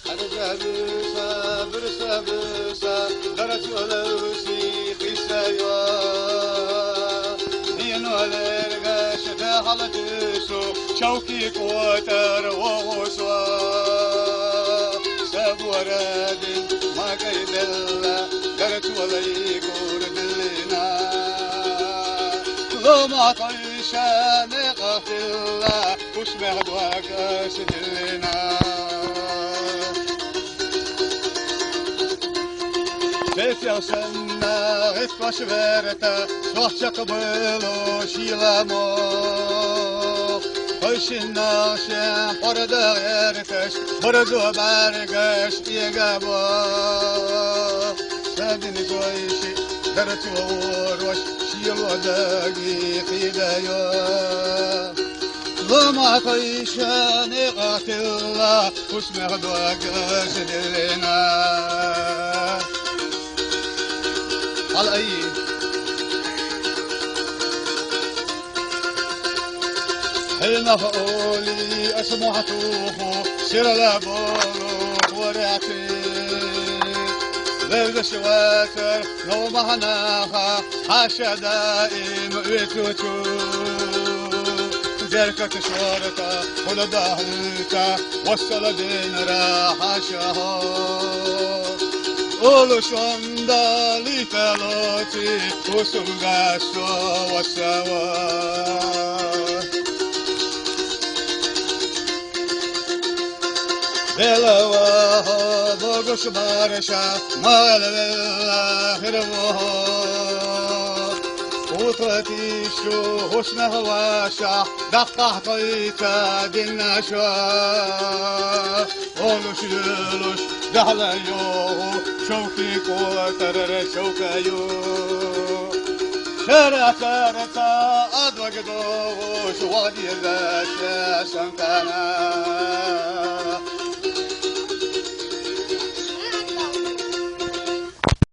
حرجة بسا برسا بسا درت ولوسي خيسايا دين ولرغش دخلت سو شوكي قوتر وغسوا سب ورد ما قيد الله درت ولي قرد لنا لما طيشان غفلا وش مهدوك سدلنا كيف يوصلنا غفاش فيرتا شوح قبلو شيلامو خيشنا شين فرد غيرتش بردو بارقش يقابو سابني زويشي درت ووروش شيل وداقي قيدايو لما طيشان قاتل واسمه دوق سدلنا على أي هنا فقولي أسمعتوه سير لابوروك ورعتي غير شواتر نو مهناها حاشا دائم ويتوتو زركة شورتا كل دهلتا وصل دين راحة شهو Olu shondali peloti usungaso wasawa Belawa dogosh barsha malala hirwo Utratishu husna hawasha daqaqita dinasha Olu shilush دهلايو شوكي قوتر شوكايو شرع كارتا أدوك دوش وادي الرشا شنكانا